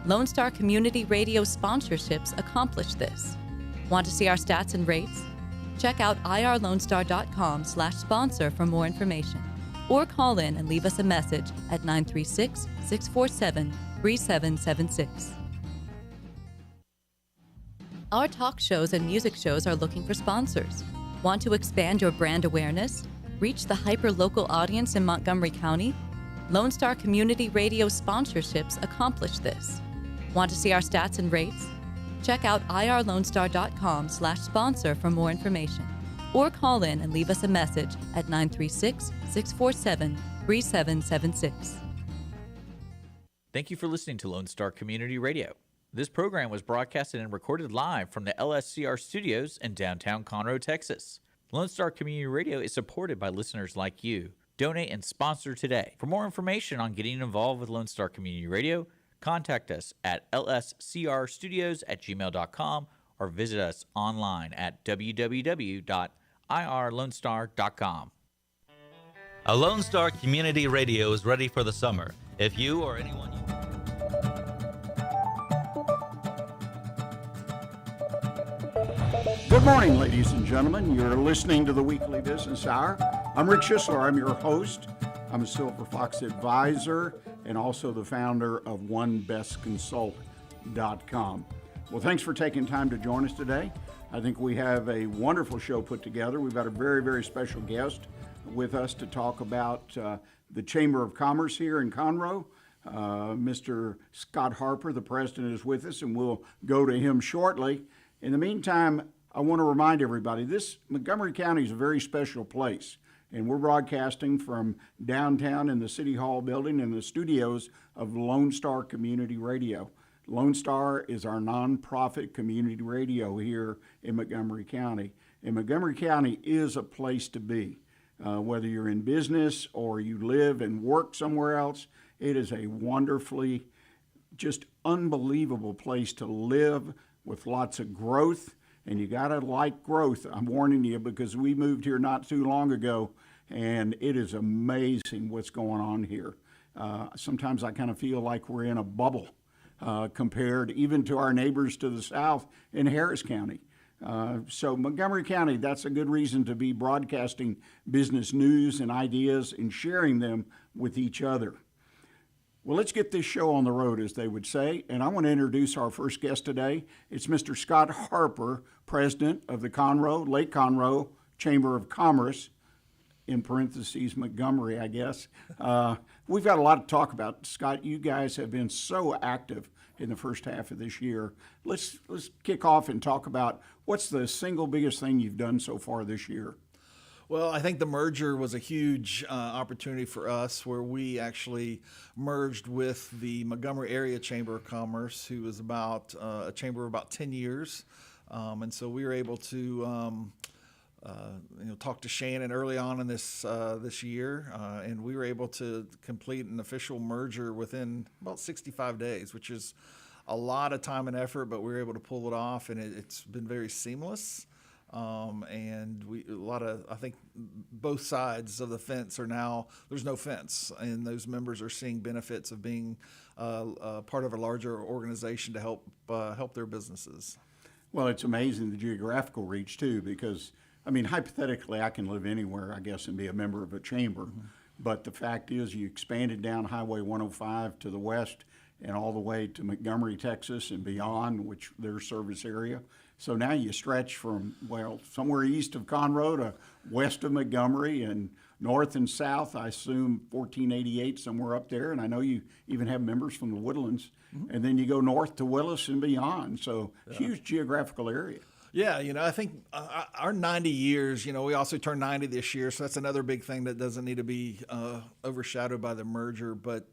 Lone Star Community Radio sponsorships accomplish this. Want to see our stats and rates? Check out irlonestar.com/sponsor for more information, or call in and leave us a message at 936-647-3776. Our talk shows and music shows are looking for sponsors. Want to expand your brand awareness? Reach the hyper-local audience in Montgomery County? Lone Star Community Radio sponsorships accomplish this. Want to see our stats and rates? Check out irlonestar.com/sponsor for more information, or call in and leave us a message at 936-647-3776. Thank you for listening to Lone Star Community Radio. This program was broadcasted and recorded live from the LSCR studios in downtown Conroe, Texas. Lone Star Community Radio is supported by listeners like you. Donate and sponsor today. For more information on getting involved with Lone Star Community Radio, contact us at lscrstudios@gmail.com or visit us online at www.irlonestar.com. A Lone Star Community Radio is ready for the summer. If you or anyone you... Good morning, ladies and gentlemen. You're listening to the Weekly Business Hour. I'm Rick Schisler. I'm your host. I'm a Silver Fox advisor and also the founder of OneBestConsult.com. Well, thanks for taking time to join us today. I think we have a wonderful show put together. We've got a very, very special guest with us to talk about the Chamber of Commerce here in Conroe. Mr. Scott Harper, the president, is with us, and we'll go to him shortly. In the meantime, I want to remind everybody, this Montgomery County is a very special place, and we're broadcasting from downtown in the City Hall building in the studios of Lone Star Community Radio. Lone Star is our nonprofit community radio here in Montgomery County, and Montgomery County is a place to be. Whether you're in business or you live and work somewhere else, it is a wonderfully, just unbelievable place to live with lots of growth, and you gotta like growth. I'm warning you, because we moved here not too long ago, and it is amazing what's going on here. Sometimes I kind of feel like we're in a bubble compared even to our neighbors to the south in Harris County. So Montgomery County, that's a good reason to be broadcasting business news and ideas and sharing them with each other. Well, let's get this show on the road, as they would say, and I want to introduce our first guest today. It's Mr. Scott Harper, president of the Conroe, Lake Conroe Chamber of Commerce, in parentheses, Montgomery, I guess. We've got a lot to talk about. Scott, you guys have been so active in the first half of this year. Let's kick off and talk about what's the single biggest thing you've done so far this year. Well, I think the merger was a huge opportunity for us, where we actually merged with the Montgomery Area Chamber of Commerce, who is about a chamber of about 10 years. And so we were able to talk to Shannon early on in this year, and we were able to complete an official merger within about 65 days, which is a lot of time and effort, but we were able to pull it off, and it's been very seamless. And I think both sides of the fence are now, there's no fence, and those members are seeing benefits of being part of a larger organization to help their businesses. Well, it's amazing the geographical reach too, because I mean, hypothetically, I can live anywhere, I guess, and be a member of a chamber. Mm-hmm. But the fact is, you expanded down Highway 105 to the west and all the way to Montgomery, Texas, and beyond, which their service area. So now you stretch from, well, somewhere east of Conroe to west of Montgomery, and north and south, I assume 1488, somewhere up there. And I know you even have members from the Woodlands. Mm-hmm. And then you go north to Willis and beyond. So huge geographical area. Yeah, I think our 90 years, we also turned 90 this year, so that's another big thing that doesn't need to be overshadowed by the merger. But,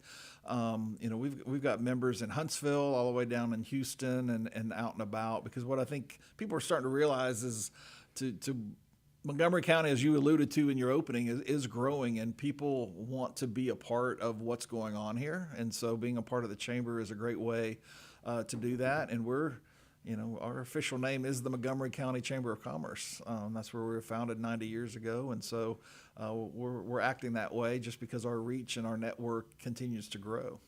we've got members in Huntsville all the way down in Houston and out and about, because what I think people are starting to realize is to Montgomery County, as you alluded to in your opening, is growing, and people want to be a part of what's going on here. And so being a part of the chamber is a great way to do that. And our official name is the Montgomery County Chamber of Commerce. That's where we were founded 90 years ago. And so we're acting that way just because our reach and our network continues to grow.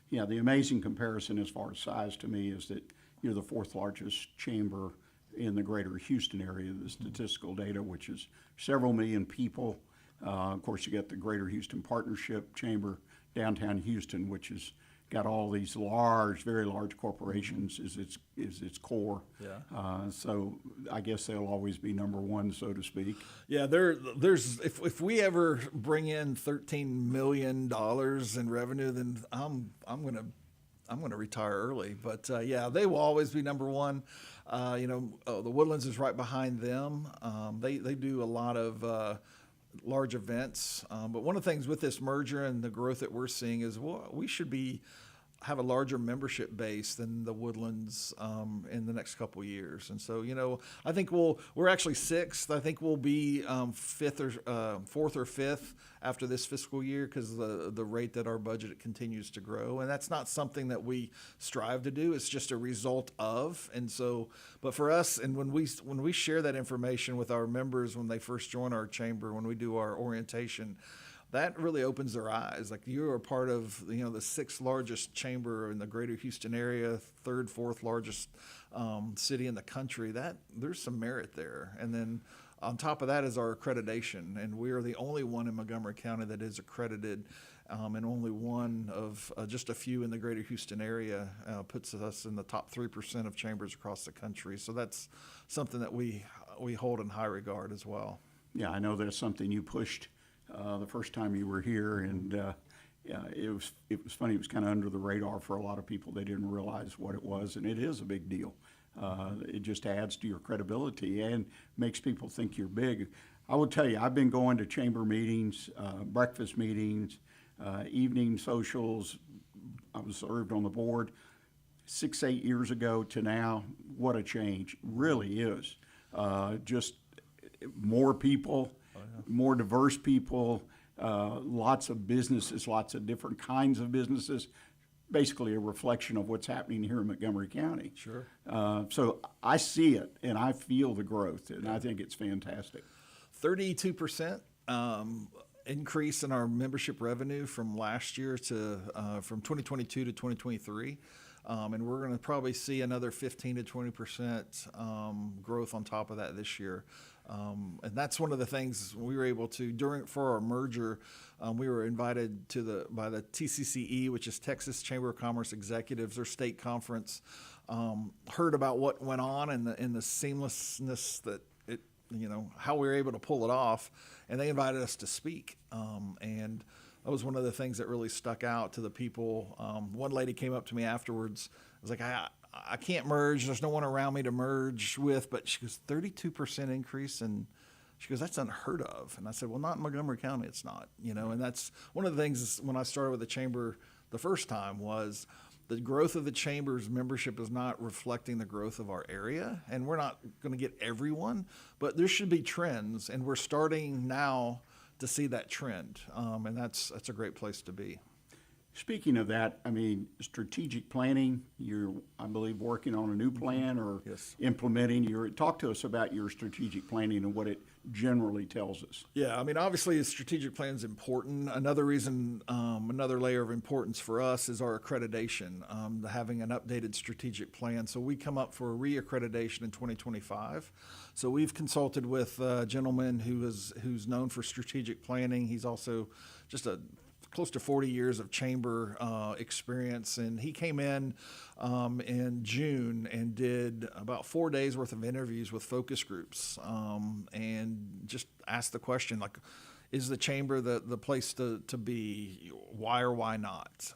Yeah, the amazing comparison as far as size to me is that you're the fourth largest chamber in the greater Houston area, the statistical data, which is several million people. Of course, you got the Greater Houston Partnership Chamber, downtown Houston, which has got all these large, very large corporations is its core. Yeah. So I guess they'll always be number one, so to speak. Yeah, there's if we ever bring in $13 million in revenue, then I'm gonna retire early. But yeah, they will always be number one. The Woodlands is right behind them. They do a lot of large events. But one of the things with this merger and the growth that we're seeing is we should have a larger membership base than the Woodlands in the next couple of years. And so, I think we're actually sixth. I think we'll be fourth or fifth after this fiscal year because of the rate that our budget continues to grow. And that's not something that we strive to do. It's just a result of. And so, but for us, and when we share that information with our members when they first join our chamber, when we do our orientation, that really opens their eyes. Like, you are part of, the sixth largest chamber in the greater Houston area, third, fourth largest city in the country. That there's some merit there. And then on top of that is our accreditation. And we are the only one in Montgomery County that is accredited, and only one of just a few in the greater Houston area puts us in the top 3% of chambers across the country. So that's something that we hold in high regard as well. Yeah, I know that's something you pushed the first time you were here, and it was funny. It was kind of under the radar for a lot of people. They didn't realize what it was, and it is a big deal. It just adds to your credibility and makes people think you're big. I will tell you, I've been going to chamber meetings, breakfast meetings, evening socials. I was served on the board 6-8 years ago to now. What a change. Really is. Just more people. More diverse people, lots of businesses, lots of different kinds of businesses, basically a reflection of what's happening here in Montgomery County. Sure. So I see it and I feel the growth, and I think it's fantastic. 32% increase in our membership revenue from last year to from 2022 to 2023. And we're going to probably see another 15 to 20% growth on top of that this year. And that's one of the things we were able to for our merger. We were invited by the TCCE, which is Texas Chamber of Commerce Executives, their state conference. Heard about what went on and the seamlessness that it, how we were able to pull it off, and they invited us to speak. And that was one of the things that really stuck out to the people. One lady came up to me afterwards. I was like, I can't merge. There's no one around me to merge with. But she goes, 32% increase. And she goes, that's unheard of. And I said, well, not in Montgomery County, it's not. And that's one of the things when I started with the chamber the first time was the growth of the chamber's membership is not reflecting the growth of our area. And we're not going to get everyone. But there should be trends. And we're starting now to see that trend, and that's a great place to be. Speaking of that, strategic planning, you're, I believe, working on a new plan or Yes. implementing. Talk to us about your strategic planning and what it generally tells us. Yeah, obviously, strategic plan is important. Another reason, another layer of importance for us is our accreditation, having an updated strategic plan. So we come up for a re-accreditation in 2025. So we've consulted with a gentleman who's known for strategic planning. He's also just close to 40 years of chamber experience, and he came in June and did about 4 days worth of interviews with focus groups, and just asked the question, like, is the chamber the place to be? Why or why not?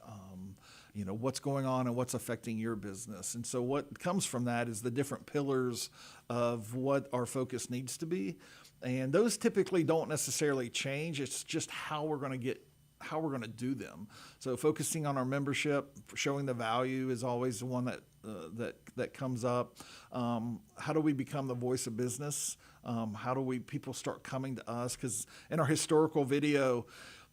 What's going on and what's affecting your business? And so what comes from that is the different pillars of what our focus needs to be, and those typically don't necessarily change. It's just how we're going to do them. So focusing on our membership, showing the value is always the one that comes up. How do we become the voice of business? How do people start coming to us? Because in our historical video,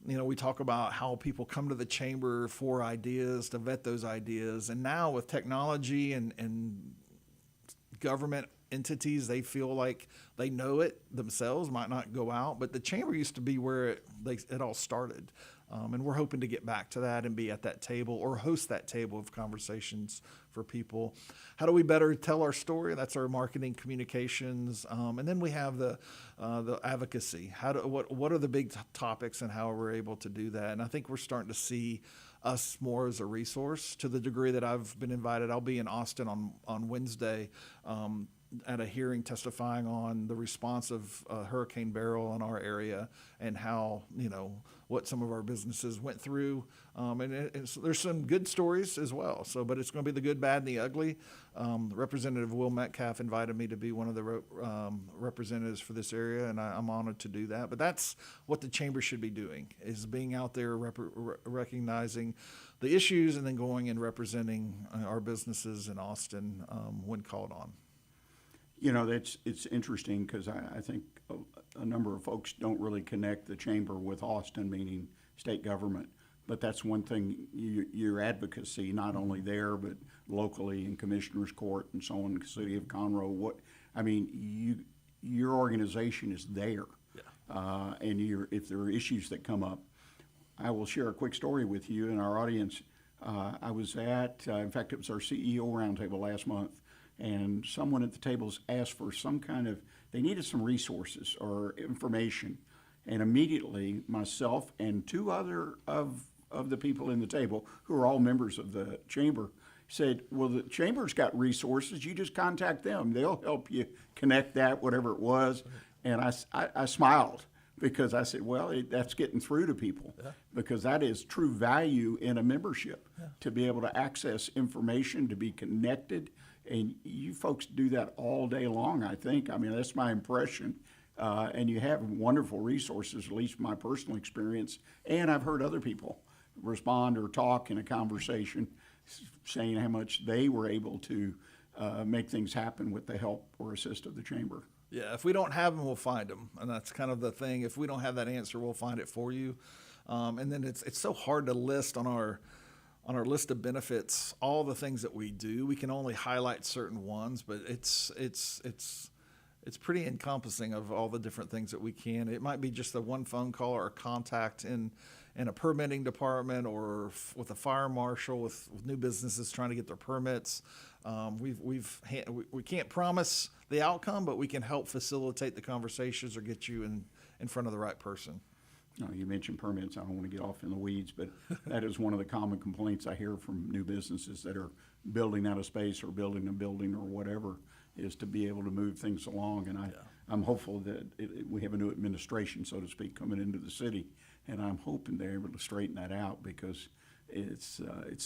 we talk about how people come to the chamber for ideas, to vet those ideas. And now with technology and government entities, they feel like they know it themselves, might not go out, but the chamber used to be where it all started. And we're hoping to get back to that and be at that table or host that table of conversations for people. How do we better tell our story? That's our marketing communications. And then we have the advocacy. What are the big topics and how we're able to do that? And I think we're starting to see us more as a resource to the degree that I've been invited. I'll be in Austin on Wednesday at a hearing testifying on the response of Hurricane Beryl in our area and how, what some of our businesses went through. There's some good stories as well. But it's going to be the good, bad, and the ugly. Representative Will Metcalf invited me to be one of the representatives for this area, and I'm honored to do that. But that's what the chamber should be doing, is being out there recognizing the issues and then going and representing our businesses in Austin when called on. It's interesting because I think a number of folks don't really connect the chamber with Austin, meaning state government. But that's one thing, your advocacy, not only there, but locally in Commissioner's Court and so on, in the city of Conroe. Your organization is there. Yeah. And if there are issues that come up, I will share a quick story with you and our audience. I was in fact, it was our CEO roundtable last month. And someone at the tables asked for they needed some resources or information. And immediately myself and two other of the people in the table, who are all members of the chamber, said, well, the chamber's got resources. You just contact them. They'll help you connect that, whatever it was. And I smiled because I said, well, that's getting through to people, because that is true value in a membership, to be able to access information, to be connected. And you folks do that all day long, I think. I mean, that's my impression. And you have wonderful resources, at least my personal experience. And I've heard other people respond or talk in a conversation saying how much they were able to make things happen with the help or assist of the chamber. Yeah, if we don't have them, we'll find them. And that's kind of the thing. If we don't have that answer, we'll find it for you. And then it's so hard to list on our list of benefits all the things that we do. We can only highlight certain ones, but it's pretty encompassing of all the different things that we can. It might be just the one phone call or contact in a permitting department or with a fire marshal with new businesses trying to get their permits. We can't promise the outcome, but we can help facilitate the conversations or get you in front of the right person. No, you mentioned permits. I don't want to get off in the weeds, but that is one of the common complaints I hear from new businesses that are building out of space or building a building or whatever, is to be able to move things along. And I'm hopeful that we have a new administration, so to speak, coming into the city, and I'm hoping they're able to straighten that out, because it's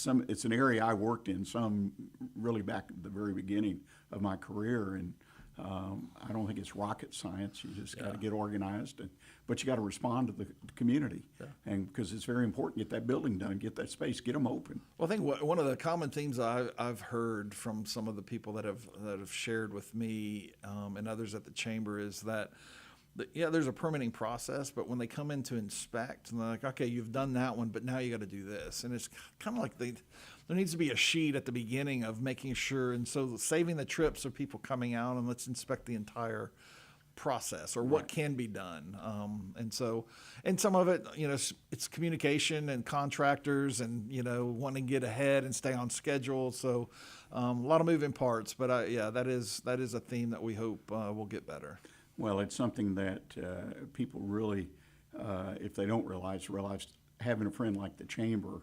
an area I worked in some really back at the very beginning of my career, and I don't think it's rocket science. You just got to get organized, but you got to respond to the community, and because it's very important, get that building done, get that space, get them open. Well, I think one of the common themes I've heard from some of the people that have shared with me and others at the chamber is that there's a permitting process, but when they come in to inspect, and they're like, okay, you've done that one, but now you got to do this, and it's kind of like there needs to be a sheet at the beginning of making sure, and so saving the trips of people coming out and let's inspect the entire process or what can be done. And some of it, it's communication and contractors and, wanting to get ahead and stay on schedule. So a lot of moving parts, but that is a theme that we hope will get better. Well, it's something that people really, if they don't realize having a friend like the chamber,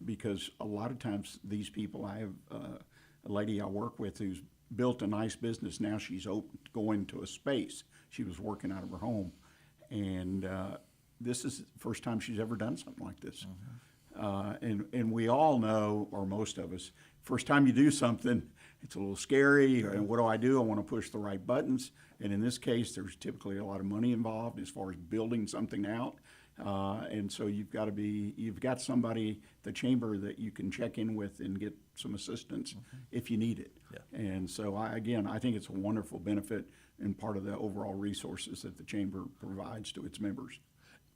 because a lot of times these people, I have a lady I work with who's built a nice business. Now she's going to a space. She was working out of her home, and this is the first time she's ever done something like this. And we all know, or most of us, first time you do something, it's a little scary. And what do? I want to push the right buttons. And in this case, there's typically a lot of money involved as far as building something out. And so you've got somebody at the chamber that you can check in with and get some assistance if you need it. Yeah. And so I think it's a wonderful benefit and part of the overall resources that the chamber provides to its members.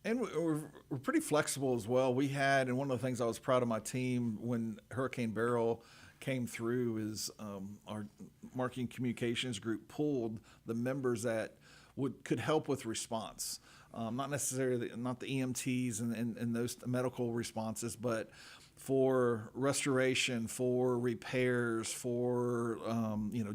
And we're pretty flexible as well. We had, and one of the things I was proud of my team when Hurricane Beryl came through is our marketing communications group pulled the members that could help with response. Not necessarily not the EMTs and those medical responses, but for restoration, for repairs, for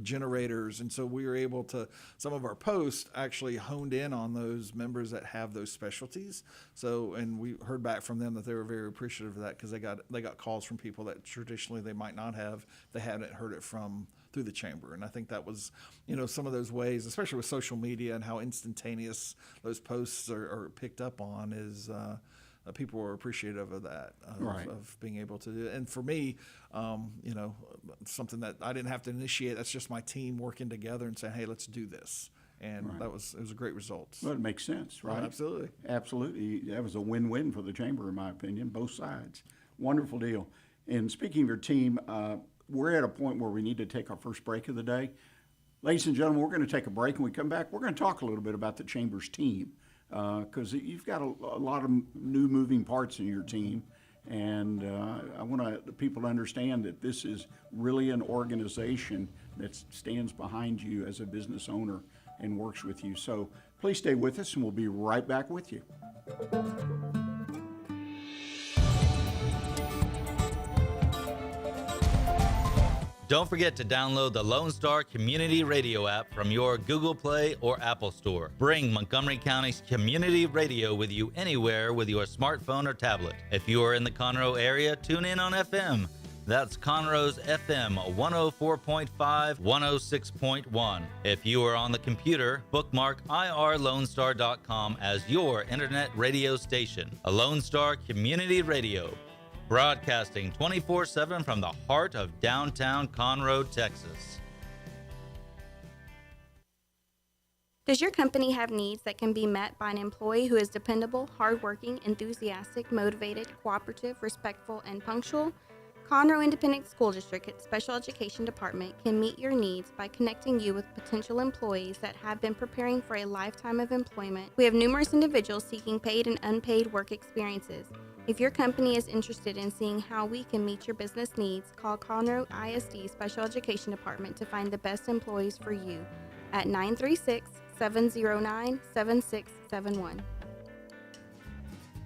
generators. And so we were able to, some of our posts actually honed in on those members that have those specialties. So, and we heard back from them that they were very appreciative of that, because they got calls from people that traditionally they might not have, they hadn't heard it from through the chamber. And I think that was, some of those ways, especially with social media and how instantaneous those posts are picked up on, is people were appreciative of that, of being able to do it. And for me, something that I didn't have to initiate, that's just my team working together and saying, hey, let's do this. And it was a great result. Well, it makes sense, right? Absolutely. Absolutely. That was a win-win for the chamber, in my opinion, both sides. Wonderful deal. And speaking of your team, we're at a point where we need to take our first break of the day. Ladies and gentlemen, we're going to take a break. When we come back, we're going to talk a little bit about the chamber's team, because you've got a lot of new moving parts in your team. And I want people to understand that this is really an organization that stands behind you as a business owner and works with you. So please stay with us, and we'll be right back with you. Don't forget to download the Lone Star Community Radio app from your Google Play or Apple Store. Bring Montgomery County's community radio with you anywhere with your smartphone or tablet. If you are in the Conroe area, tune in on FM. That's Conroe's FM 104.5, 106.1. If you are on the computer, bookmark irlonestar.com as your internet radio station. A Lone Star Community Radio, broadcasting 24/7 from the heart of downtown Conroe, Texas. Does your company have needs that can be met by an employee who is dependable, hardworking, enthusiastic, motivated, cooperative, respectful, and punctual? Conroe Independent School District Special Education Department can meet your needs by connecting you with potential employees that have been preparing for a lifetime of employment. We have numerous individuals seeking paid and unpaid work experiences. If your company is interested in seeing how we can meet your business needs, call Conroe ISD Special Education Department to find the best employees for you at 936-709-7671.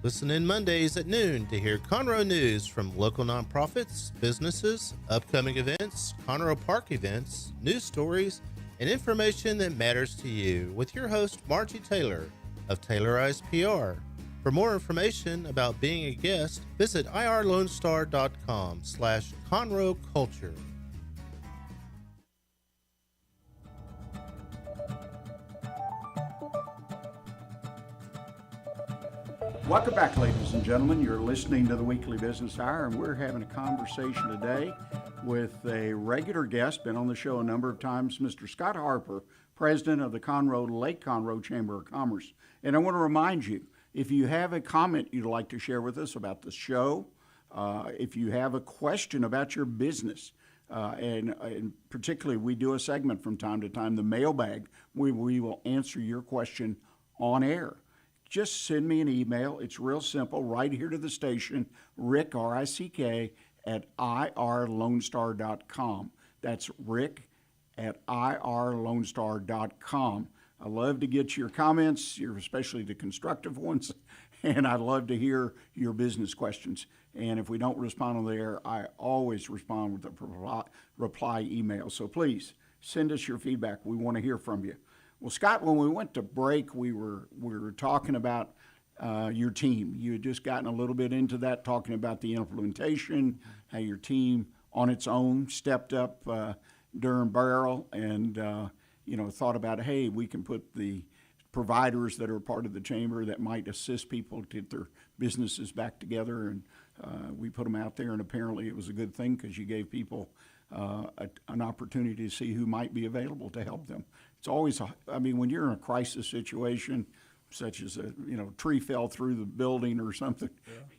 Listen in Mondays at noon to hear Conroe news from local nonprofits, businesses, upcoming events, Conroe Park events, news stories, and information that matters to you with your host, Margie Taylor of Taylorized PR. For more information about being a guest, visit irlonestar.com/Conroe Culture. Welcome back, ladies and gentlemen. You're listening to the Weekly Business Hour, and we're having a conversation today with a regular guest, been on the show a number of times, Mr. Scott Harper, president of the Lake Conroe Chamber of Commerce. And I want to remind you, if you have a comment you'd like to share with us about the show, if you have a question about your business, and particularly we do a segment from time to time, the mailbag, we will answer your question on air. Just send me an email. It's real simple, right here to the station, Rick, R-I-C-K, at irlonestar.com. That's Rick at irlonestar.com. I love to get your comments, especially the constructive ones, and I'd love to hear your business questions. And if we don't respond on the air, I always respond with a reply email. So please send us your feedback. We want to hear from you. Well, Scott, when we went to break, we were talking about your team. You had just gotten a little bit into that, talking about the implementation, how your team on its own stepped up during Barrel and, thought about, hey, we can put the providers that are part of the chamber that might assist people to get their businesses back together. And we put them out there, and apparently it was a good thing because you gave people an opportunity to see who might be available to help them. It's always, when you're in a crisis situation, such as a tree fell through the building or something,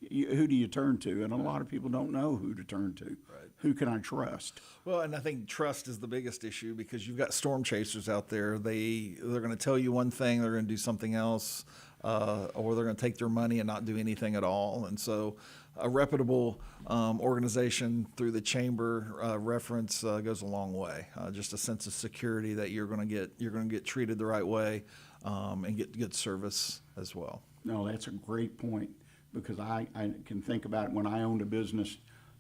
who do you turn to? And a lot of people don't know who to turn to. Right. Who can I trust? Well, and I think trust is the biggest issue because you've got storm chasers out there. They're going to tell you one thing, they're going to do something else. or they're going to take their money and not do anything at all. And so a reputable organization through the chamber reference goes a long way. Just a sense of security that you're going to get treated the right way and get good service as well. No, that's a great point, because I can think about it when I owned a business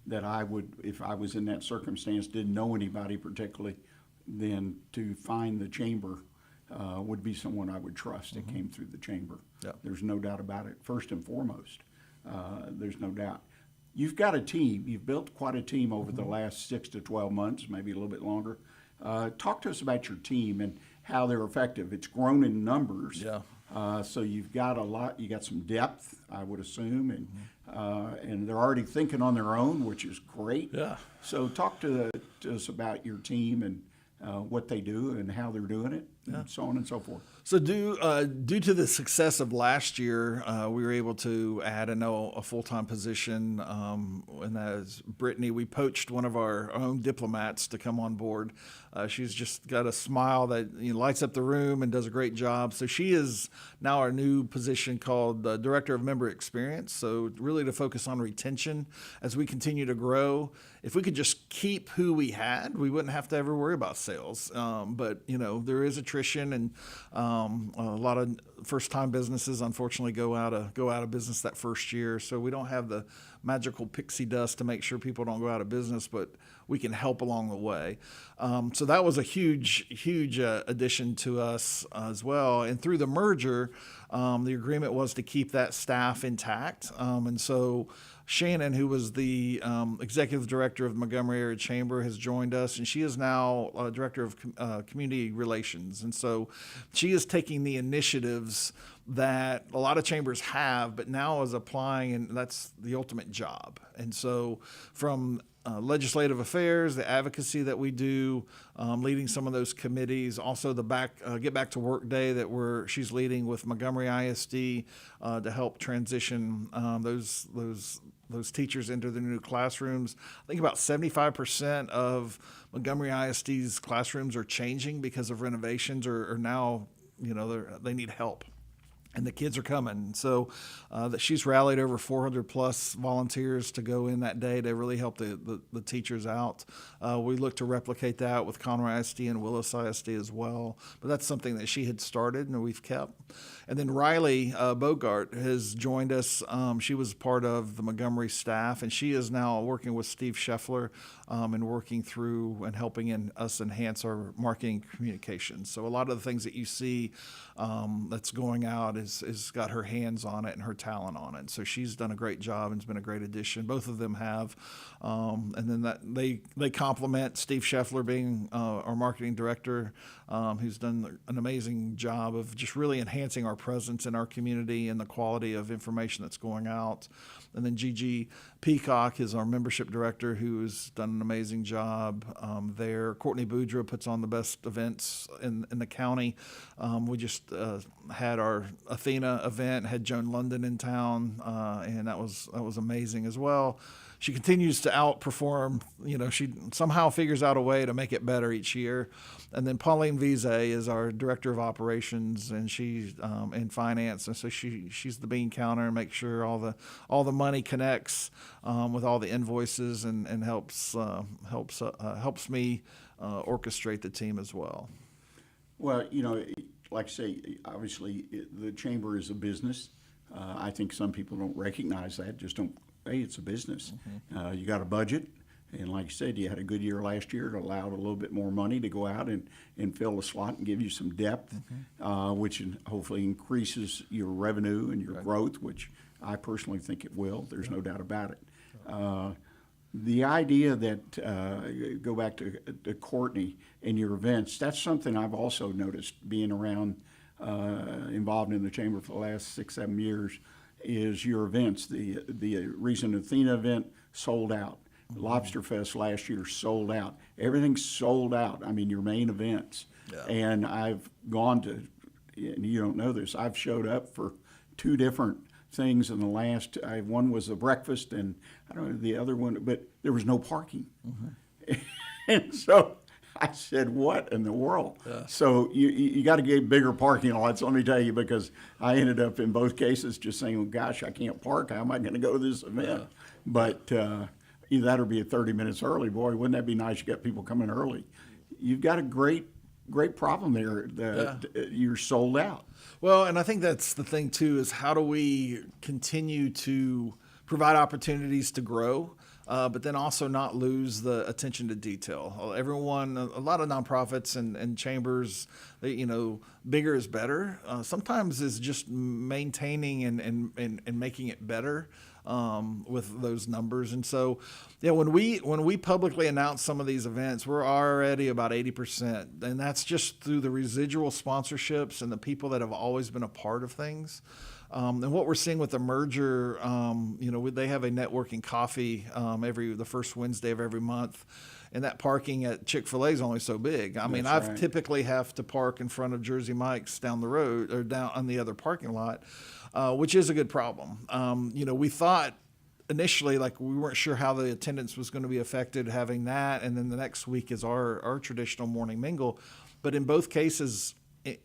that I would, if I was in that circumstance, didn't know anybody particularly, then to find the chamber would be someone I would trust that came through the chamber. Yeah. There's no doubt about it, first and foremost. There's no doubt. You've got a team. You've built quite a team over the last 6 to 12 months, maybe a little bit longer. Talk to us about your team and how they're effective. It's grown in numbers. Yeah. So you've got a lot. You got some depth, I would assume, and they're already thinking on their own, which is great. Yeah. So talk to us about your team and what they do and how they're doing it, and so on and so forth. So due to the success of last year, we were able to add a full-time position, and that is Brittany. We poached one of our own diplomats to come on board. She's just got a smile that lights up the room and does a great job. So she is now our new position called Director of Member Experience. So really to focus on retention as we continue to grow. If we could just keep who we had, we wouldn't have to ever worry about sales. But there is attrition, and a lot of first-time businesses unfortunately go out of business that first year. So we don't have the magical pixie dust to make sure people don't go out of business, but we can help along the way. So that was a huge addition to us as well. And through the merger, the agreement was to keep that staff intact. And so Shannon, who was the executive director of the Montgomery Area Chamber, has joined us, and she is now director of community relations. And so she is taking the initiatives that a lot of chambers have, but now is applying, and that's the ultimate job. And so from legislative affairs, the advocacy that we do, leading some of those committees, also the Get Back to Work Day that she's leading with Montgomery ISD to help transition those teachers into their new classrooms. I think about 75% of Montgomery ISD's classrooms are changing because of renovations, or now they need help. And the kids are coming. So that she's rallied over 400 plus volunteers to go in that day to really help the teachers out. We look to replicate that with Conroe ISD and Willis ISD as well. But that's something that she had started and we've kept. And then Riley Bogart has joined us. She was part of the Montgomery staff, and she is now working with Steve Scheffler and working through and helping us enhance our marketing communications. So a lot of the things that you see that's going out is got her hands on it and her talent on it. So she's done a great job and has been a great addition. Both of them have. And then they complement Steve Scheffler being our marketing director, who's done an amazing job of just really enhancing our presence in our community and the quality of information that's going out. And then Gigi Peacock is our membership director, who has done an amazing job there. Courtney Boudreaux puts on the best events in the county. We just had our Athena event, had Joan London in town, and that was amazing as well. She continues to outperform. She somehow figures out a way to make it better each year. And then Pauline Vize is our director of operations, and she's in finance, and so she's the bean counter and makes sure all the money connects with all the invoices, and helps me orchestrate the team as well. Well, like I say, obviously the chamber is a business. I think some people don't recognize that. Just don't. Hey, it's a business. You got a budget, and like you said, you had a good year last year. It allowed a little bit more money to go out and fill the slot and give you some depth, which hopefully increases your revenue and your growth, which I personally think it will. There's no doubt about it. The idea that, go back to Courtney and your events, that's something I've also noticed being around, involved in the chamber for the last 6-7 years, is your events. The recent Athena event sold out. Lobster Fest last year sold out. Everything's sold out. I mean, your main events. Yeah. And I've gone to, and you don't know this, I've showed up for 2 different things in the last, one was a breakfast, and I don't know the other one, but there was no parking. And so I said, what in the world? So you got to get bigger parking lots, let me tell you, because I ended up in both cases just saying, well, gosh, I can't park. How am I going to go to this event? But either that or be at 30 minutes early. Boy, wouldn't that be nice? You got people coming early. You've got a great problem there that you're sold out. Well, and I think that's the thing too, is how do we continue to provide opportunities to grow, but then also not lose the attention to detail. Everyone, a lot of nonprofits and chambers, bigger is better. Sometimes is just maintaining and making it better with those numbers. And so, when we publicly announce some of these events, we're already about 80%, and that's just through the residual sponsorships and the people that have always been a part of things. And what we're seeing with the merger, they have a networking coffee the first Wednesday of every month, and that parking at Chick-fil-A is only so big. I mean, I've typically have to park in front of Jersey Mike's down the road or down on the other parking lot, which is a good problem. We thought initially, like, we weren't sure how the attendance was going to be affected having that, and then the next week is our traditional morning mingle. But in both cases,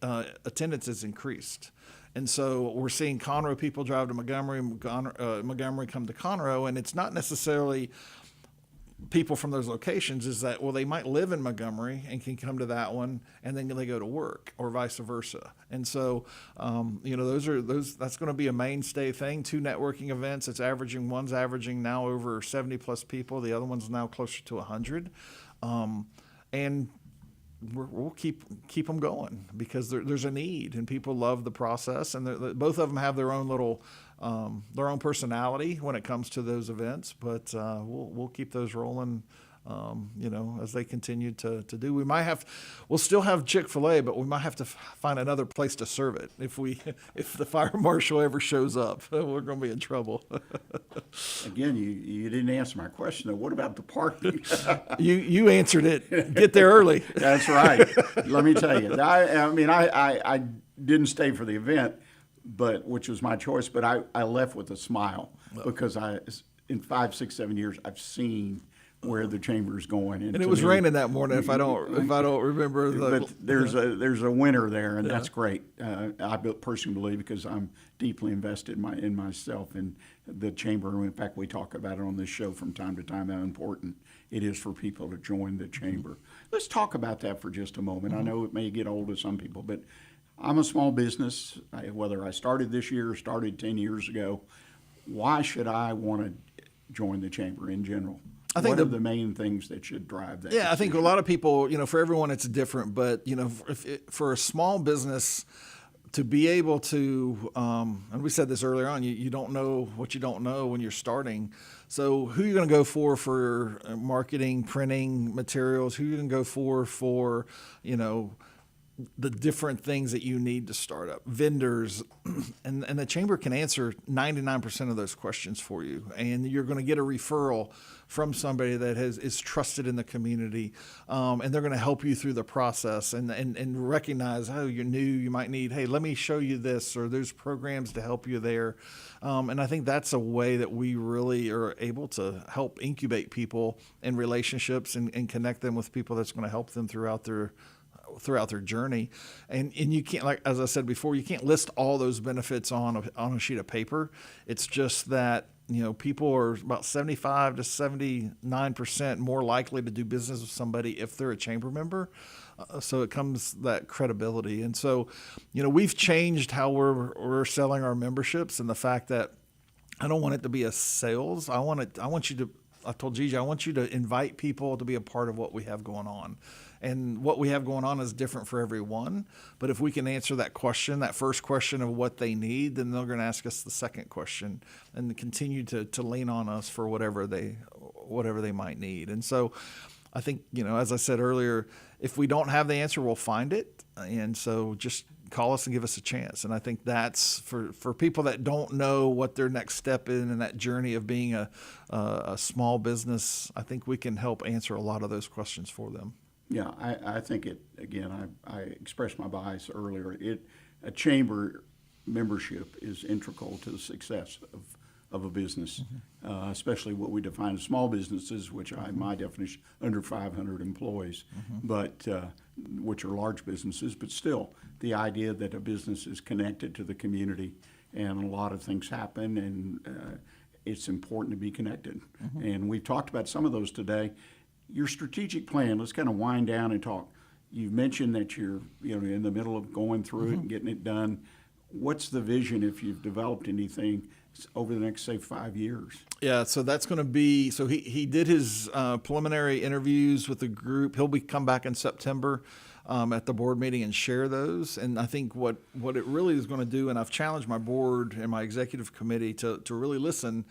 attendance has increased. And so we're seeing Conroe people drive to Montgomery, Montgomery come to Conroe, and it's not necessarily people from those locations. Is that, well, they might live in Montgomery and can come to that one, and then they go to work, or vice versa. And so, that's going to be a mainstay thing. 2 networking events. One's averaging now over 70 plus people. The other one's now closer to 100, and we'll keep them going because there's a need, and people love the process, and both of them have their own little their own personality when it comes to those events. But we'll keep those rolling, as they continue to do. We'll still have Chick-fil-A, but we might have to find another place to serve it. If the fire marshal ever shows up, we're going to be in trouble. Again, you didn't answer my question, though. What about the parking? You answered it. Get there early. That's right. Let me tell you. I didn't stay for the event, which was my choice, but I left with a smile because in 5, 6, 7 years, I've seen where the chamber is going. And it was raining that morning, if I don't remember. But there's a winner there, and that's great. I personally believe, because I'm deeply invested in myself and the chamber. In fact, we talk about it on this show from time to time, how important it is for people to join the chamber. Let's talk about that for just a moment. I know it may get old to some people, but I'm a small business. Whether I started this year or started 10 years ago, why should I want to join the chamber in general? I think what are the main things that should drive that? Yeah, I think a lot of people, for everyone it's different, but for a small business to be able to, and we said this earlier on, you don't know what you don't know when you're starting. So who are you going to go for marketing, printing materials? Who are you going to go for the different things that you need to start up, vendors, and the chamber can answer 99% of those questions for you. And you're going to get a referral from somebody that is trusted in the community, and they're going to help you through the process and recognize, oh, you're new, you might need, hey, let me show you this, or there's programs to help you there. And I think that's a way that we really are able to help incubate people in relationships and connect them with people that's going to help them throughout their journey. And you can't, like, as I said before, you can't list all those benefits on a sheet of paper. It's just that, people are about 75 to 79% more likely to do business with somebody if they're a chamber member. So it comes that credibility. And so, we've changed how we're selling our memberships, and the fact that I don't want it to be a sales. I told Gigi, I want you to invite people to be a part of what we have going on. And what we have going on is different for everyone. But if we can answer that question, that first question of what they need, then they're going to ask us the second question and continue to lean on us for whatever they might need. And so I think, as I said earlier, if we don't have the answer, we'll find it. And so just call us and give us a chance. And I think that's for people that don't know what their next step in that journey of being a small business, I think we can help answer a lot of those questions for them. Yeah, I think I expressed my bias earlier. A chamber membership is integral to the success of a business, especially what we define as small businesses, which my definition, under 500 employees, but which are large businesses, but still the idea that a business is connected to the community and a lot of things happen, and it's important to be connected. And we've talked about some of those today. Your strategic plan, let's kind of wind down and talk. You've mentioned that you're in the middle of going through it and getting it done. What's the vision, if you've developed anything, over the next, say, 5 years? Yeah, so that's going to be, so he did his preliminary interviews with the group. He'll come back in September at the board meeting and share those. And I think what it really is going to do, and I've challenged my board and my executive committee to really listen,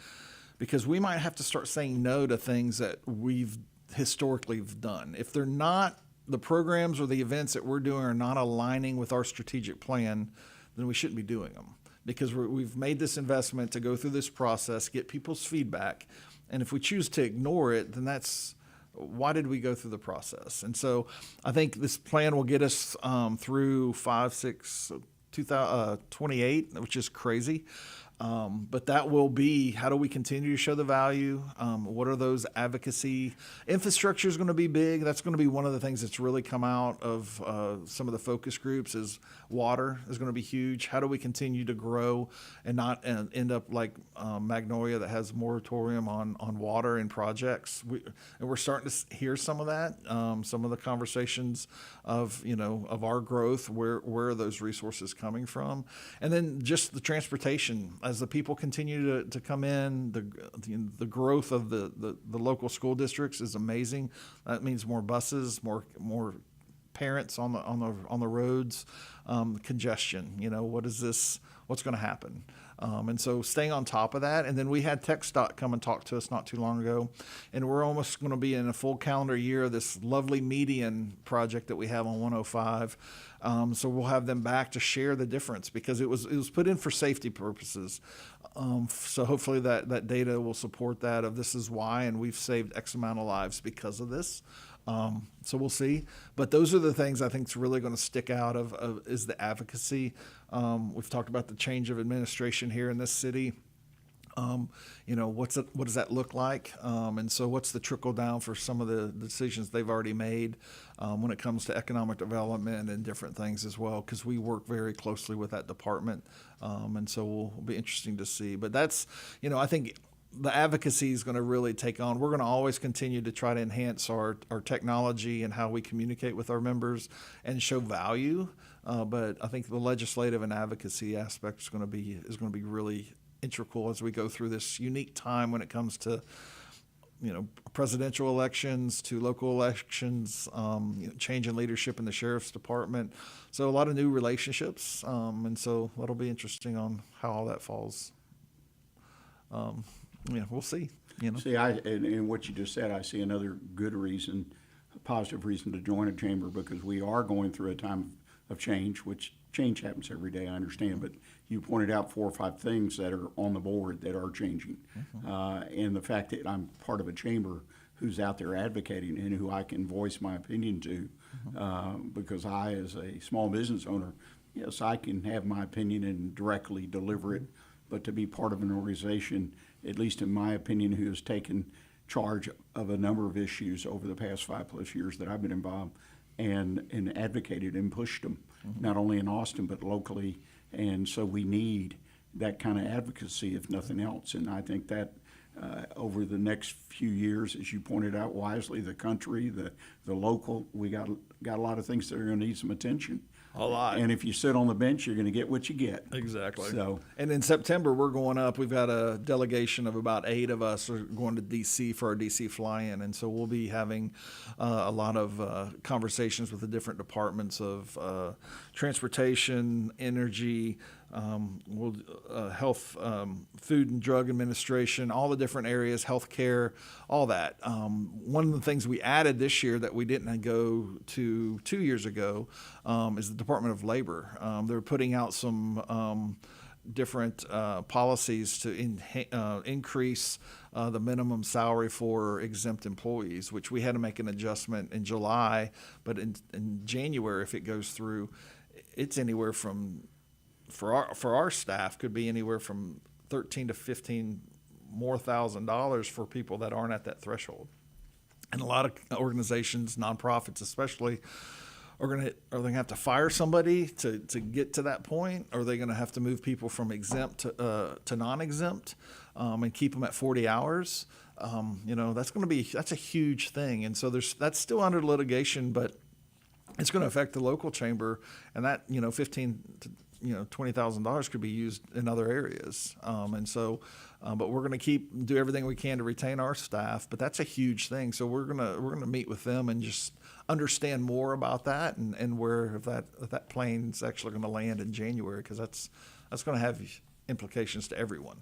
because we might have to start saying no to things that we've historically done. If they're not, the programs or the events that we're doing are not aligning with our strategic plan, then we shouldn't be doing them. Because we've made this investment to go through this process, get people's feedback, and if we choose to ignore it, then why did we go through the process? And so I think this plan will get us through 2028, which is crazy. But that will be, how do we continue to show the value? What are those advocacy? Infrastructure is going to be big. That's going to be one of the things that's really come out of some of the focus groups. Is water is going to be huge. How do we continue to grow and not end up like Magnolia, that has moratorium on water and projects? And we're starting to hear some of that, some of the conversations of our growth. Where are those resources coming from? And then just the transportation. As the people continue to come in, the growth of the local school districts is amazing. That means more buses, more parents on the roads, congestion. What's going to happen? And so staying on top of that. And then we had TxDOT come and talk to us not too long ago, and we're almost going to be in a full calendar year of this lovely median project that we have on 105. So we'll have them back to share the difference, because it was put in for safety purposes. So hopefully that data will support that, of this is why, and we've saved X amount of lives because of this. So we'll see. But those are the things I think is really going to stick out of is the advocacy. We've talked about the change of administration here in this city. What does that look like? And so what's the trickle down for some of the decisions they've already made when it comes to economic development and different things as well, because we work very closely with that department. And so will be interesting to see. But that's, I think the advocacy is going to really take on. We're going to always continue to try to enhance our technology and how we communicate with our members and show value. But I think the legislative and advocacy aspect is going to be really integral as we go through this unique time when it comes to presidential elections to local elections, change in leadership in the sheriff's department. So a lot of new relationships, and so that'll be interesting on how all that falls. We'll see. See, in what you just said, I see another good reason, a positive reason to join a chamber, because we are going through a time of change, which change happens every day, I understand, but you pointed out 4 or 5 things that are on the board that are changing. And the fact that I'm part of a chamber who's out there advocating and who I can voice my opinion to, because I, as a small business owner, yes, I can have my opinion and directly deliver it, but to be part of an organization, at least in my opinion, who has taken charge of a number of issues over the past 5+ years that I've been involved, and advocated and pushed them, not only in Austin but locally. And so we need that kind of advocacy, if nothing else. And I think that over the next few years, as you pointed out wisely, the country, the local, we got a lot of things that are going to need some attention. A lot. And if you sit on the bench, you're going to get what you get. Exactly. So, and in September, we're going up. We've got a delegation of about 8 of us are going to D.C. for our D.C. fly-in. And so we'll be having a lot of conversations with the different departments of transportation, energy, health, food and drug administration, all the different areas, healthcare, all that. One of the things we added this year that we didn't go to 2 years ago is the Department of Labor. They're putting out some different policies to increase the minimum salary for exempt employees, which we had to make an adjustment in July, but in January, if it goes through, it's anywhere from, for our staff, could be anywhere from 13 to 15 more $1,000 for people that aren't at that threshold. And a lot of organizations, nonprofits especially, are they going to have to fire somebody to get to that point? Are they going to have to move people from exempt to non-exempt and keep them at 40 hours? That's a huge thing. And so that's still under litigation, but it's going to affect the local chamber, and that, $15,000 to $20,000 could be used in other areas. But we're going to do everything we can to retain our staff, but that's a huge thing. So we're going to meet with them and just understand more about that and where if that plane's actually going to land in January, because that's going to have implications to everyone.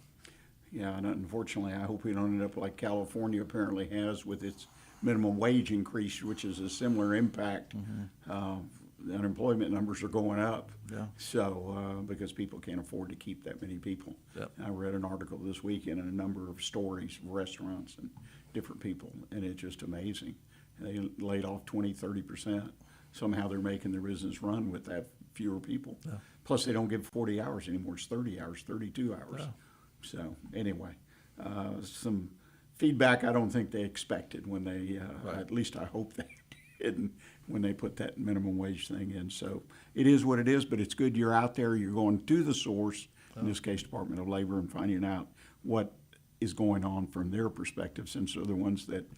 Yeah, and unfortunately, I hope we don't end up like California apparently has with its minimum wage increase, which is a similar impact. The unemployment numbers are going up. Yeah. So, because people can't afford to keep that many people. Yep. I read an article this weekend and a number of stories of restaurants and different people, and it's just amazing. They laid off 20-30%. Somehow they're making their business run with that fewer people. Yeah. Plus, they don't give 40 hours anymore. It's 30 hours, 32 hours. Yeah. So, anyway, some feedback I don't think they expected when they, Right. at least I hope they didn't, when they put that minimum wage thing in. So it is what it is, but it's good you're out there, you're going to the source, in this case Department of Labor, and finding out what is going on from their perspective, since they're the ones that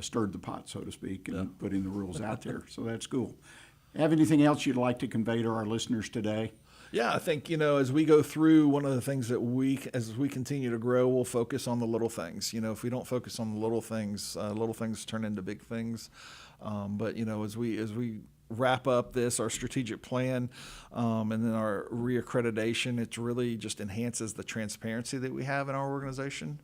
stirred the pot, so to speak, and putting the rules out there. So that's cool. Have anything else you'd like to convey to our listeners today? Yeah, I think, as we go through, one of the things that as we continue to grow, we'll focus on the little things. If we don't focus on the little things turn into big things. But as we wrap up our strategic plan, and then our reaccreditation, it really just enhances the transparency that we have in our organization.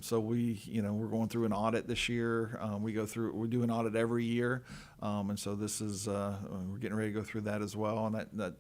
So we're going through an audit this year. We do an audit every year. And so this is, we're getting ready to go through that as well. And that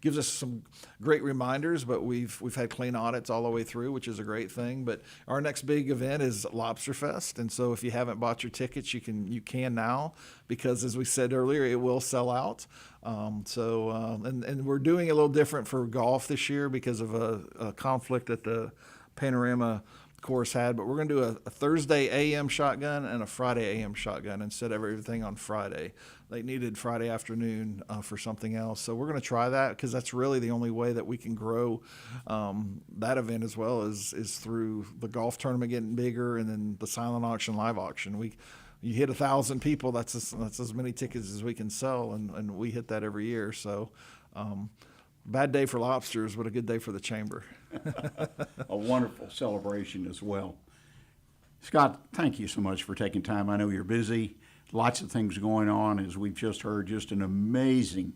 gives us some great reminders, but we've had clean audits all the way through, which is a great thing. But our next big event is Lobster Fest, and so if you haven't bought your tickets, you can now, because as we said earlier, it will sell out. And we're doing a little different for golf this year because of a conflict that the Panorama course had, but we're going to do a Thursday AM shotgun and a Friday AM shotgun instead of everything on Friday. They needed Friday afternoon for something else, so we're going to try that, because that's really the only way that we can grow that event as well is through the golf tournament getting bigger, and then the silent auction, live auction. You hit 1,000 people, that's as many tickets as we can sell, and we hit that every year. So bad day for lobsters, but a good day for the chamber. A wonderful celebration as well. Scott, thank you so much for taking time. I know you're busy. Lots of things going on, as we've just heard, just an amazing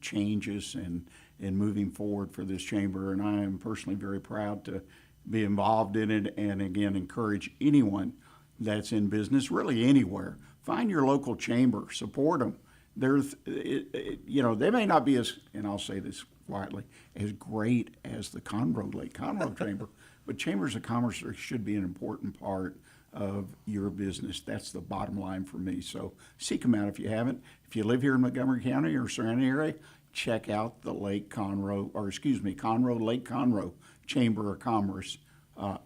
changes and moving forward for this chamber. And I am personally very proud to be involved in it, and again, encourage anyone that's in business, really anywhere. Find your local chamber, support them. They may not be as, and I'll say this quietly, as great as the Conroe Chamber, but chambers of commerce should be an important part of your business. That's the bottom line for me. So seek them out if you haven't. If you live here in Montgomery County or surrounding area, check out the Conroe Lake Conroe Chamber of Commerce,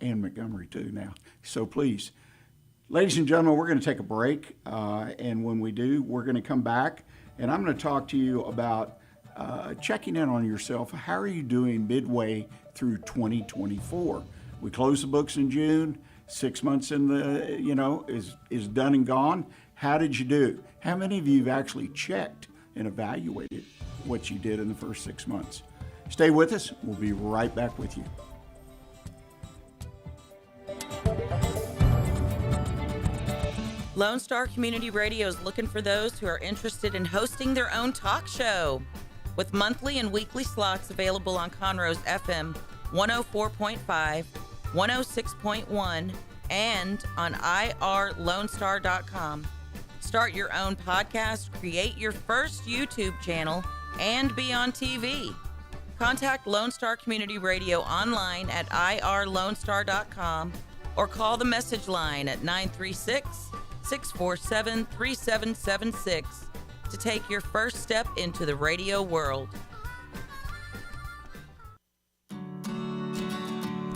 and Montgomery too now. So please. Ladies and gentlemen, we're going to take a break, and when we do, we're going to come back, and I'm going to talk to you about checking in on yourself. How are you doing midway through 2024? We close the books in June. 6 months in is done and gone. How did you do? How many of you have actually checked and evaluated what you did in the first 6 months? Stay with us. We'll be right back with you. Lone Star Community Radio is looking for those who are interested in hosting their own talk show. With monthly and weekly slots available on Conroe's FM 104.5, 106.1, and on irlonestar.com. Start your own podcast, create your first YouTube channel, and be on TV. Contact Lone Star Community Radio online at irlonestar.com or call the message line at 936-647-3776 to take your first step into the radio world.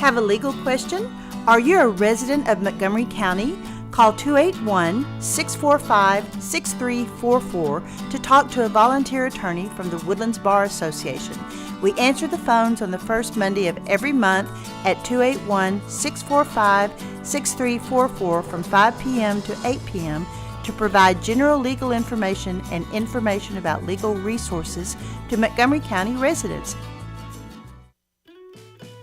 Have a legal question? Are you a resident of Montgomery County? Call 281-645-6344 to talk to a volunteer attorney from the Woodlands Bar Association. We answer the phones on the first Monday of every month at 281-645-6344 from 5 p.m. to 8 p.m. to provide general legal information and information about legal resources to Montgomery County residents.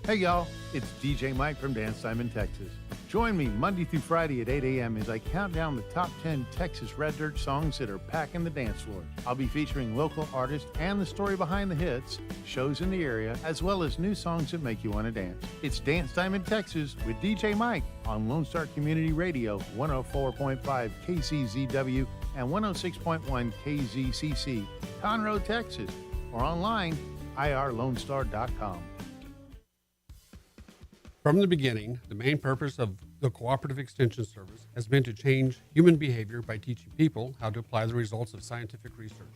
Hey y'all, it's DJ Mike from Dance Time in Texas. Join me Monday through Friday at 8 a.m. as I count down the top 10 Texas Red Dirt songs that are packing the dance floor. I'll be featuring local artists and the story behind the hits, shows in the area, as well as new songs that make you want to dance. It's Dance Time in Texas with DJ Mike on Lone Star Community Radio, 104.5 KCZW and 106.1 KZCC, Conroe, Texas, or online, irlonestar.com. From the beginning, the main purpose of the Cooperative Extension Service has been to change human behavior by teaching people how to apply the results of scientific research.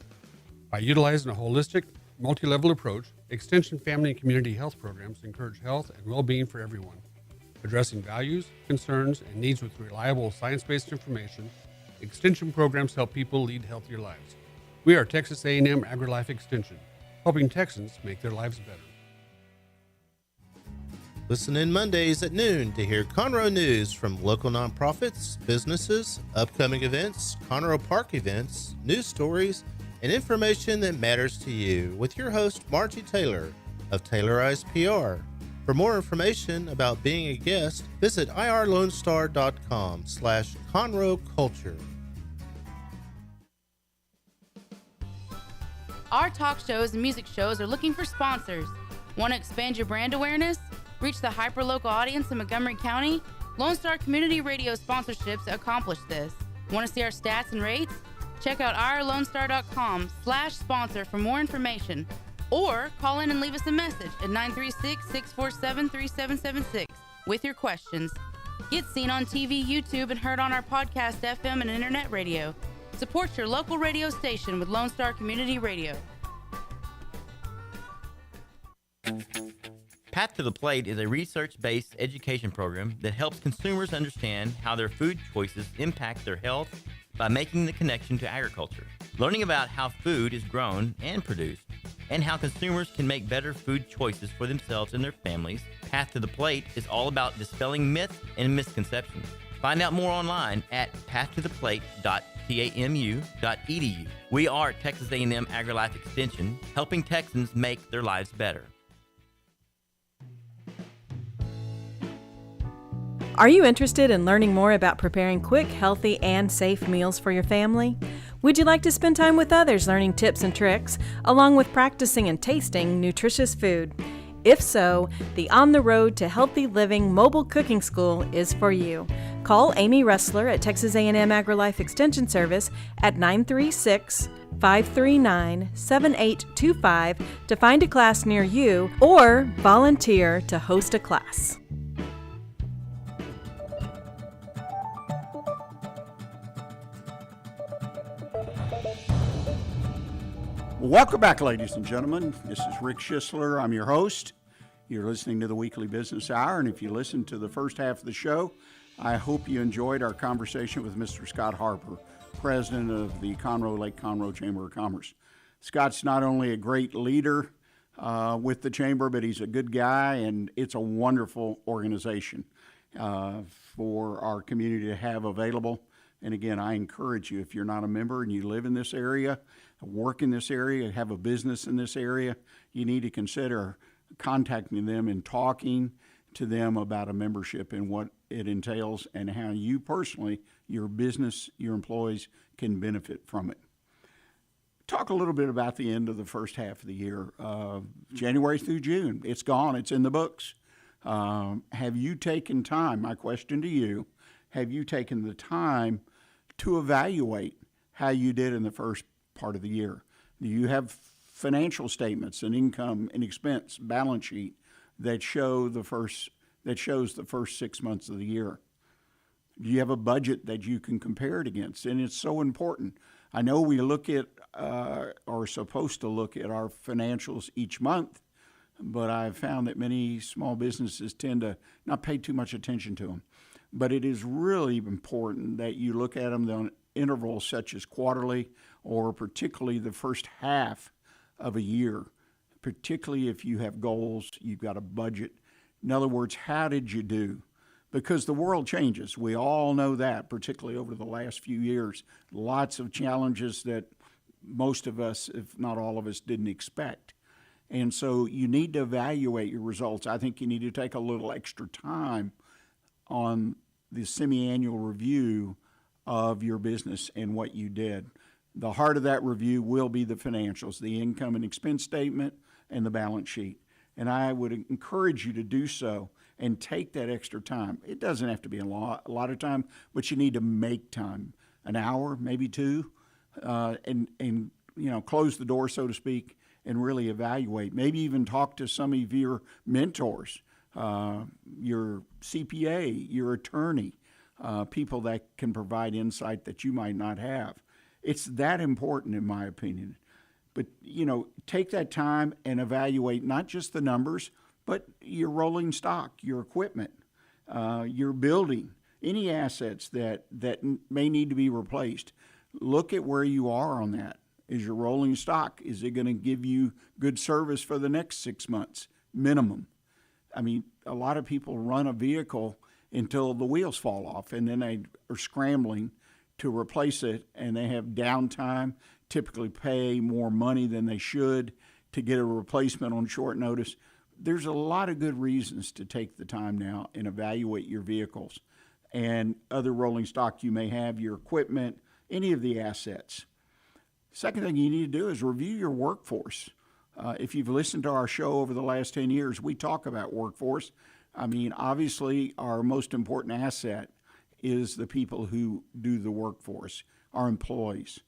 By utilizing a holistic, multi-level approach, Extension family and community health programs encourage health and well-being for everyone. Addressing values, concerns, and needs with reliable science-based information, Extension programs help people lead healthier lives. We are Texas A&M AgriLife Extension, helping Texans make their lives better. Listen in Mondays at noon to hear Conroe news from local nonprofits, businesses, upcoming events, Conroe Park events, news stories, and information that matters to you with your host, Margie Taylor of Taylorized PR. For more information about being a guest, visit irlonestar.com/Conroe Culture. Our talk shows and music shows are looking for sponsors. Want to expand your brand awareness? Reach the hyper-local audience in Montgomery County? Lone Star Community Radio sponsorships accomplish this. Want to see our stats and rates? Check out irlonestar.com/sponsor for more information. Or call in and leave us a message at 936-647-3776 with your questions. Get seen on TV, YouTube, and heard on our podcast, FM, and internet radio. Support your local radio station with Lone Star Community Radio. Path to the Plate is a research-based education program that helps consumers understand how their food choices impact their health by making the connection to agriculture. Learning about how food is grown and produced, and how consumers can make better food choices for themselves and their families, Path to the Plate is all about dispelling myths and misconceptions. Find out more online at pathtotheplate.tamu.edu. We are Texas A&M AgriLife Extension, helping Texans make their lives better. Are you interested in learning more about preparing quick, healthy, and safe meals for your family? Would you like to spend time with others learning tips and tricks, along with practicing and tasting nutritious food? If so, the On the Road to Healthy Living Mobile Cooking School is for you. Call Amy Ressler at Texas A&M AgriLife Extension Service at 936-539-7825 to find a class near you or volunteer to host a class. Welcome back, ladies and gentlemen. This is Rick Schisler. I'm your host. You're listening to the Weekly Business Hour, and if you listened to the first half of the show, I hope you enjoyed our conversation with Mr. Scott Harper, president of the Lake Conroe Chamber of Commerce. Scott's not only a great leader with the chamber, but he's a good guy, and it's a wonderful organization for our community to have available. And again, I encourage you, if you're not a member and you live in this area, work in this area, have a business in this area, you need to consider contacting them and talking to them about a membership and what it entails and how you personally, your business, your employees can benefit from it. Talk a little bit about the end of the first half of the year, January through June. It's gone. It's in the books. Have you taken time, my question to you, have you taken the time to evaluate how you did in the first part of the year? Do you have financial statements and income and expense balance sheet that shows the first 6 months of the year? Do you have a budget that you can compare it against? And it's so important. I know we look at, or are supposed to look at our financials each month, but I've found that many small businesses tend to not pay too much attention to them. But it is really important that you look at them on intervals such as quarterly or particularly the first half of a year, particularly if you have goals, you've got a budget. In other words, how did you do? Because the world changes. We all know that, particularly over the last few years. Lots of challenges that most of us, if not all of us, didn't expect. And so you need to evaluate your results. I think you need to take a little extra time on the semi-annual review of your business and what you did. The heart of that review will be the financials, the income and expense statement, and the balance sheet. And I would encourage you to do so and take that extra time. It doesn't have to be a lot of time, but you need to make time, an hour, maybe two, and close the door, so to speak, and really evaluate. Maybe even talk to some of your mentors, your CPA, your attorney, people that can provide insight that you might not have. It's that important, in my opinion. But, take that time and evaluate not just the numbers, but your rolling stock, your equipment, your building, any assets that may need to be replaced. Look at where you are on that. Is your rolling stock, is it going to give you good service for the next 6 months, minimum? I mean, a lot of people run a vehicle until the wheels fall off, and then they are scrambling to replace it, and they have downtime, typically pay more money than they should to get a replacement on short notice. There's a lot of good reasons to take the time now and evaluate your vehicles and other rolling stock you may have, your equipment, any of the assets. Second thing you need to do is review your workforce. If you've listened to our show over the last 10 years, we talk about workforce. I mean, obviously, our most important asset is the people who do the workforce, our employees.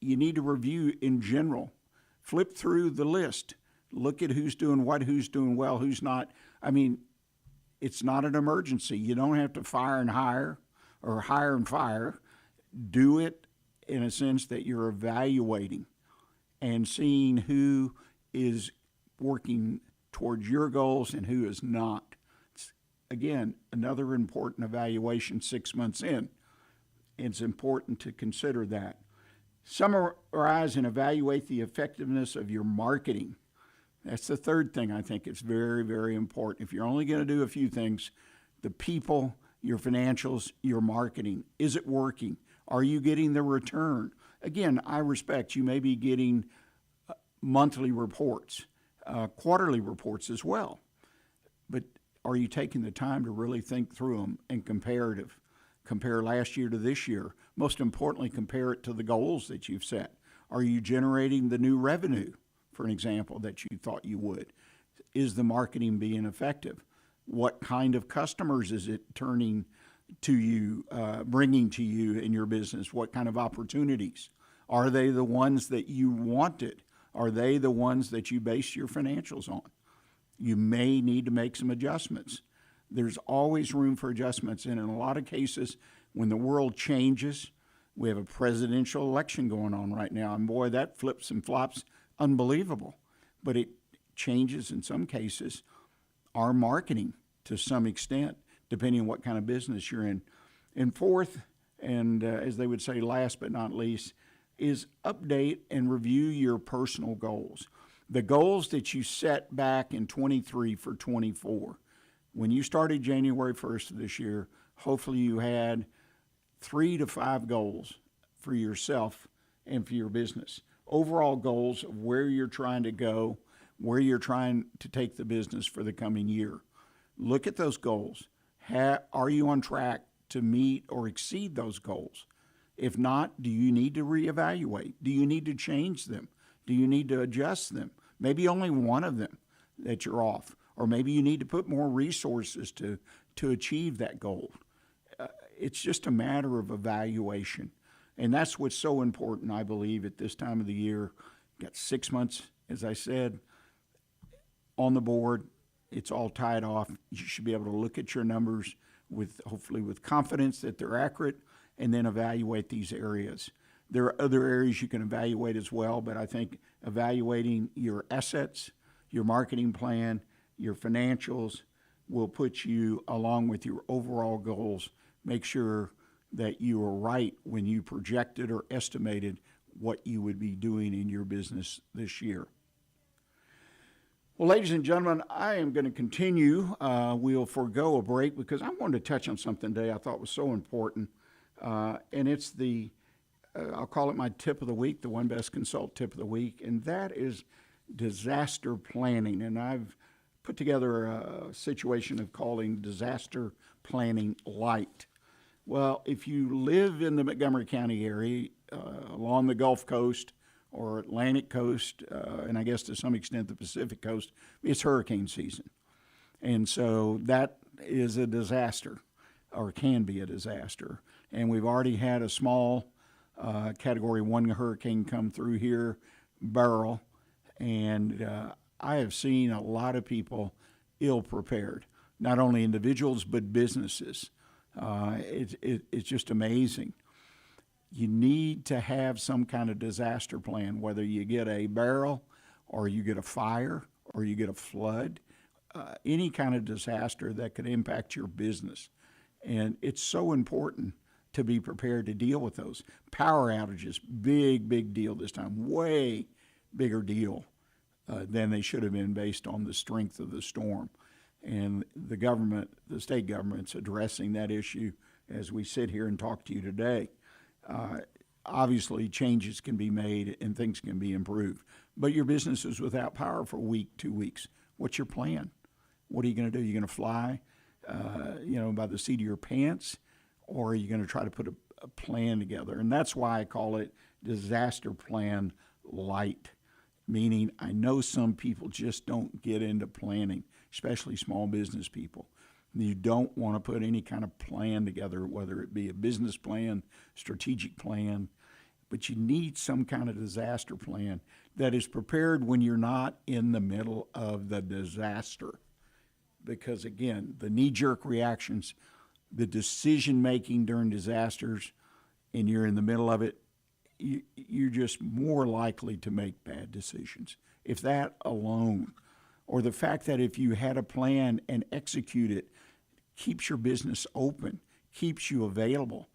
You need to review in general. Flip through the list. Look at who's doing what, who's doing well, who's not. I mean, it's not an emergency. You don't have to fire and hire or hire and fire. Do it in a sense that you're evaluating and seeing who is working towards your goals and who is not. It's, again, another important evaluation 6 months in. It's important to consider that. Summarize and evaluate the effectiveness of your marketing. That's the third thing I think is very, very important. If you're only going to do a few things, the people, your financials, your marketing, is it working? Are you getting the return? Again, I respect you may be getting monthly reports, quarterly reports as well. But are you taking the time to really think through them and compare last year to this year? Most importantly, compare it to the goals that you've set. Are you generating the new revenue, for an example, that you thought you would? Is the marketing being effective? What kind of customers is it turning to you, bringing to you in your business? What kind of opportunities? Are they the ones that you wanted? Are they the ones that you base your financials on? You may need to make some adjustments. There's always room for adjustments, and in a lot of cases, when the world changes, we have a presidential election going on right now, and boy, that flips and flops unbelievable. But it changes, in some cases, our marketing to some extent, depending on what kind of business you're in. And fourth, and as they would say, last but not least, is update and review your personal goals. The goals that you set back in 23 for 24. When you started January 1st of this year, hopefully you had 3 to 5 goals for yourself and for your business. Overall goals of where you're trying to go, where you're trying to take the business for the coming year. Look at those goals. Are you on track to meet or exceed those goals? If not, do you need to reevaluate? Do you need to change them? Do you need to adjust them? Maybe only one of them that you're off. Or maybe you need to put more resources to achieve that goal. It's just a matter of evaluation. And that's what's so important, I believe, at this time of the year. Got 6 months, as I said, on the board. It's all tied off. You should be able to look at your numbers hopefully with confidence that they're accurate, and then evaluate these areas. There are other areas you can evaluate as well, but I think evaluating your assets, your marketing plan, your financials will put you along with your overall goals. Make sure that you are right when you projected or estimated what you would be doing in your business this year. Well, ladies and gentlemen, I am going to continue. We'll forego a break because I wanted to touch on something today I thought was so important. And it's the, I'll call it my tip of the week, the One Best Consult tip of the week, and that is disaster planning. And I've put together a situation of calling disaster planning Lite. Well, if you live in the Montgomery County area, along the Gulf Coast or Atlantic Coast, and I guess to some extent the Pacific Coast, it's hurricane season. And so that is a disaster, or can be a disaster. And we've already had a small Category 1 hurricane come through here, Beryl, and I have seen a lot of people ill-prepared, not only individuals but businesses. It's just amazing. You need to have some kind of disaster plan, whether you get a Beryl or you get a fire or you get a flood, any kind of disaster that could impact your business. And it's so important to be prepared to deal with those. Power outages, big deal this time, way bigger deal than they should have been based on the strength of the storm. And the government, the state government's addressing that issue as we sit here and talk to you today. Obviously, changes can be made and things can be improved. But your business is without power for a week, 2 weeks. What's your plan? What are you going to do? You're going to fly, by the seat of your pants, or are you going to try to put a plan together? And that's why I call it disaster plan Lite, meaning I know some people just don't get into planning, especially small business people. You don't want to put any kind of plan together, whether it be a business plan, strategic plan, but you need some kind of disaster plan that is prepared when you're not in the middle of the disaster. Because again, the knee-jerk reactions, the decision-making during disasters, and you're in the middle of it, you're just more likely to make bad decisions. If that alone, or the fact that if you had a plan and execute it, keeps your business open, keeps you available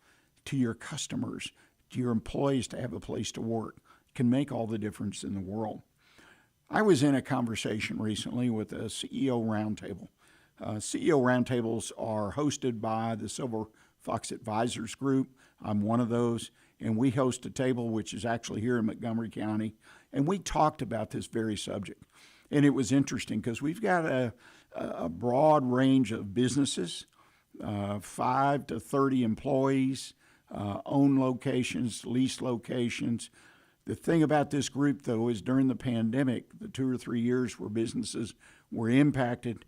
to your customers, to your employees to have a place to work, can make all the difference in the world. I was in a conversation recently with a CEO roundtable. CEO roundtables are hosted by the Silver Fox Advisors Group. I'm one of those, and we host a table which is actually here in Montgomery County, and we talked about this very subject. And it was interesting because we've got a broad range of businesses, 5 to 30 employees, own locations, lease locations. The thing about this group, though, is during the pandemic, the 2 or 3 years where businesses were impacted,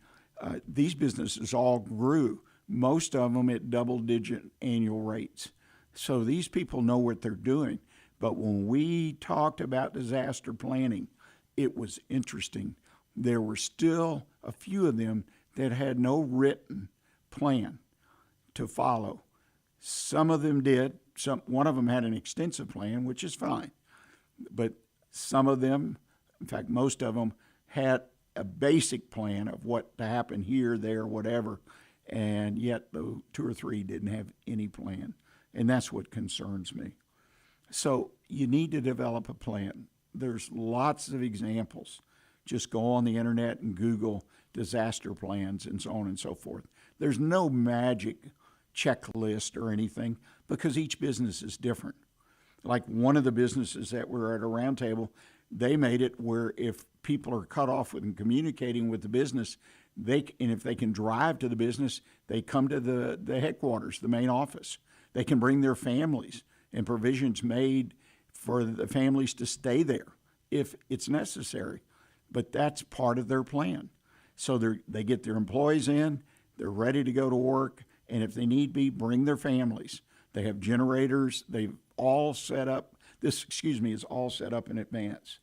these businesses all grew, most of them at double-digit annual rates. So these people know what they're doing. But when we talked about disaster planning, it was interesting. There were still a few of them that had no written plan to follow. Some of them did. One of them had an extensive plan, which is fine. But some of them, in fact, most of them, had a basic plan of what to happen here, there, whatever, and yet the 2 or 3 didn't have any plan. And that's what concerns me. So you need to develop a plan. There's lots of examples. Just go on the internet and Google disaster plans and so on and so forth. There's no magic checklist or anything because each business is different. Like one of the businesses that were at a roundtable, they made it where if people are cut off with communicating with the business, and if they can drive to the business, they come to the headquarters, the main office. They can bring their families and provisions made for the families to stay there if it's necessary. But that's part of their plan. So they get their employees in, they're ready to go to work, and if they need be, bring their families. They have generators, they've all set up. This is all set up in advance.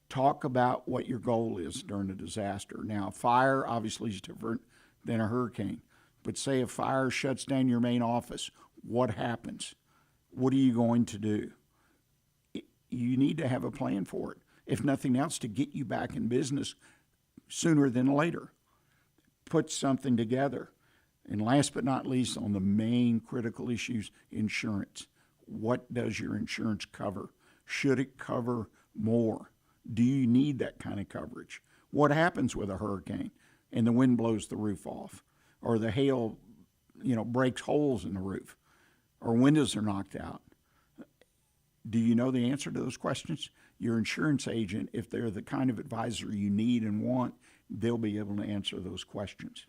Talk about what your goal is during a disaster. Now, a fire obviously is different than a hurricane. But say a fire shuts down your main office, what happens? What are you going to do? You need to have a plan for it. if nothing else, to get you back in business sooner than later. Put something together. And last but not least, on the main critical issues, insurance. What does your insurance cover? Should it cover more? Do you need that kind of coverage? What happens with a hurricane and the wind blows the roof off, or the hail, breaks holes in the roof, or windows are knocked out? Do you know the answer to those questions? Your insurance agent, if they're the kind of advisor you need and want, they'll be able to answer those questions.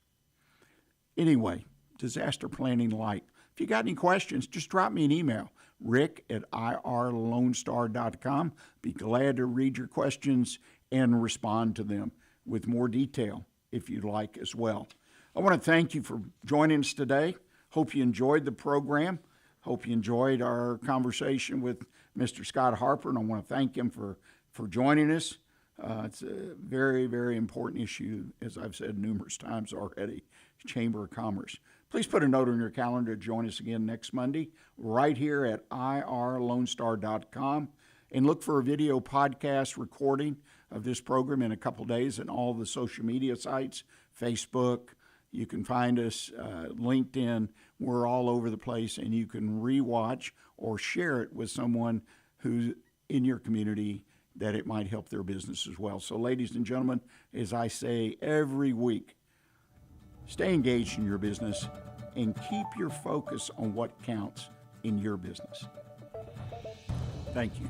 Anyway, Disaster Planning Lite. If you got any questions, just drop me an email, rick@irlonestar.com. Be glad to read your questions and respond to them with more detail if you'd like as well. I want to thank you for joining us today. Hope you enjoyed the program. Hope you enjoyed our conversation with Mr. Scott Harper, and I want to thank him for joining us. It's a very, very important issue, as I've said numerous times already, Chamber of Commerce. Please put a note on your calendar to join us again next Monday, right here at irlonestar.com, and look for a video podcast recording of this program in a couple days on all the social media sites, Facebook. You can find us, LinkedIn. We're all over the place, and you can rewatch or share it with someone who's in your community that it might help their business as well. So, ladies and gentlemen, as I say every week, stay engaged in your business and keep your focus on what counts in your business. Thank you.